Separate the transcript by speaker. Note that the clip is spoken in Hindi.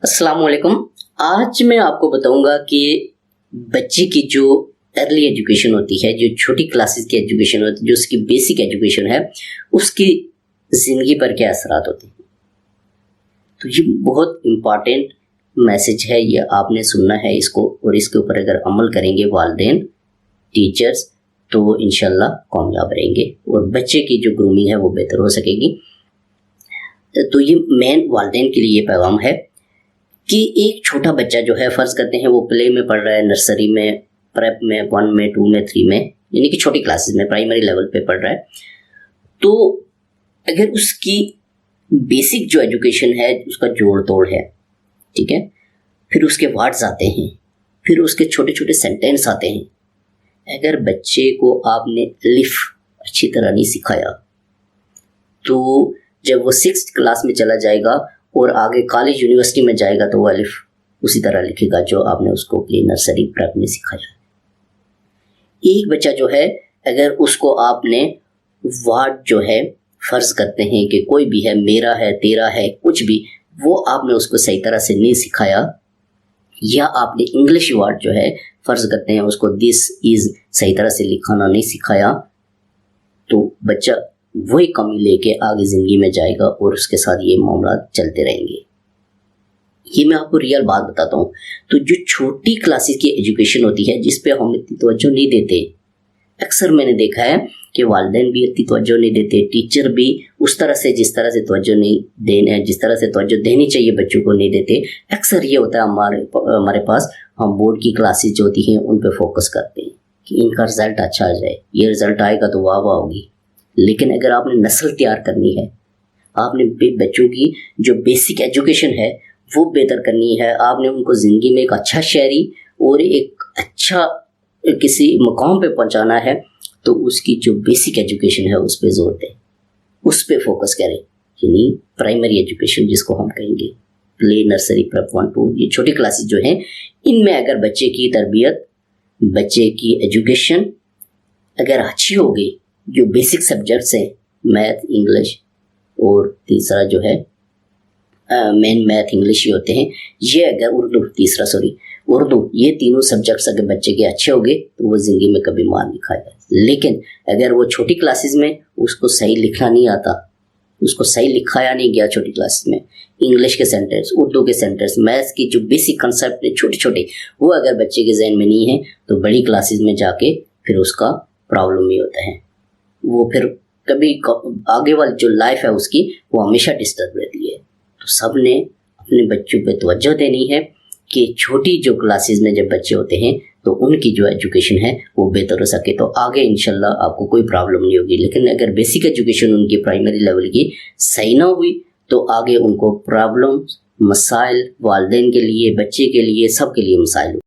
Speaker 1: अस्सलाम वालेकुम। आज मैं आपको बताऊंगा कि बच्चे की जो अर्ली एजुकेशन होती है, जो छोटी क्लासेस की एजुकेशन होती है, जो उसकी बेसिक एजुकेशन है, उसकी ज़िंदगी पर क्या असरात होते हैं। तो ये बहुत इम्पॉर्टेंट मैसेज है, ये आपने सुनना है इसको, और इसके ऊपर अगर अमल करेंगे वालिदैन, टीचर्स, तो इंशाल्लाह कामयाब रहेंगे और बच्चे की जो ग्रूमिंग है वो बेहतर हो सकेगी। तो ये मेन वालिदैन के लिए ये पैगाम है कि एक छोटा बच्चा जो है, फ़र्ज़ करते हैं वो प्ले में पढ़ रहा है, नर्सरी में, प्रेप में, 1 में, 2 में, 3 में, यानी कि छोटी क्लासेस में, प्राइमरी लेवल पे पढ़ रहा है। तो अगर उसकी बेसिक जो एजुकेशन है उसका जोड़ तोड़ है, ठीक है, फिर उसके वर्ड्स आते हैं, फिर उसके छोटे छोटे सेंटेंस आते हैं। अगर बच्चे को आपने अलिफ अच्छी तरह नहीं सिखाया तो जब वो 6th क्लास में चला जाएगा और आगे कॉलेज यूनिवर्सिटी में जाएगा तो वो अलिफ उसी तरह लिखेगा जो आपने उसको अपनी नर्सरी प्रेप में सिखाया। एक बच्चा जो है, अगर उसको आपने वर्ड जो है, फ़र्ज़ करते हैं कि कोई भी है, मेरा है, तेरा है, कुछ भी, वो आपने उसको सही तरह से नहीं सिखाया, या आपने इंग्लिश वर्ड जो है, फ़र्ज़ करते हैं उसको दिस इज़ सही तरह से लिखाना नहीं सिखाया, तो बच्चा वही कमी लेके आगे ज़िंदगी में जाएगा और उसके साथ ये मामला चलते रहेंगे। ये मैं आपको रियल बात बताता हूँ। तो जो छोटी क्लासेस की एजुकेशन होती है जिस पे हम इतनी तवज्जो नहीं देते, अक्सर मैंने देखा है कि वालिदैन भी इतनी तवज्जो नहीं देते, टीचर भी उस तरह से जिस तरह से तवज्जो नहीं देने, जिस तरह से तवज्जो देनी चाहिए बच्चों को नहीं देते। अक्सर ये होता है हमारे पास, हम बोर्ड की क्लासेस जो होती हैं उन पे फोकस करते हैं कि इनका रिज़ल्ट अच्छा आ जाए, ये रिज़ल्ट आएगा तो वाह वाह होगी। लेकिन अगर आपने नस्ल तैयार करनी है, आपने बच्चों की जो बेसिक एजुकेशन है वो बेहतर करनी है, आपने उनको ज़िंदगी में एक अच्छा शहरी और एक अच्छा किसी मकाम पे पहुंचाना है, तो उसकी जो बेसिक एजुकेशन है उस पर जोर दें, उस पर फोकस करें। यानी प्राइमरी एजुकेशन जिसको हम कहेंगे, प्ले, नर्सरी, प्रेप 1, 2, ये छोटी क्लासेस जो हैं, इनमें अगर बच्चे की तरबियत, बच्चे की एजुकेशन अगर अच्छी हो गई, जो बेसिक सब्जेक्ट्स हैं, मैथ, इंग्लिश और तीसरा जो है मेन मैथ इंग्लिश ही होते हैं, ये अगर उर्दू, ये तीनों सब्जेक्ट्स अगर बच्चे के अच्छे हो गए तो वो ज़िंदगी में कभी मार नहीं खाएगा। लेकिन अगर वो छोटी क्लासेस में उसको सही लिखना नहीं आता, उसको सही लिखाया नहीं गया छोटी क्लासेस में, इंग्लिश के सेंटेंस, उर्दू के सेंटेंस, मैथ्स की जो बेसिक कंसेप्ट है छोटे छोटे, वो अगर बच्चे के जहन में नहीं है तो बड़ी क्लासेस में जाके फिर उसका प्रॉब्लम ही होता है। वो फिर कभी आगे वाली जो लाइफ है उसकी, वो हमेशा डिस्टर्ब रहती है। तो सब ने अपने बच्चों पे तवज्जो देनी है कि छोटी जो क्लासेस में जब बच्चे होते हैं तो उनकी जो एजुकेशन है वो बेहतर हो सके, तो आगे इंशाल्लाह आपको कोई प्रॉब्लम नहीं होगी। लेकिन अगर बेसिक एजुकेशन उनकी प्राइमरी लेवल की सही ना हुई तो आगे उनको प्रॉब्लम, मसाइल, वालिदैन के लिए, बच्चे के लिए, सब के लिए मसाइल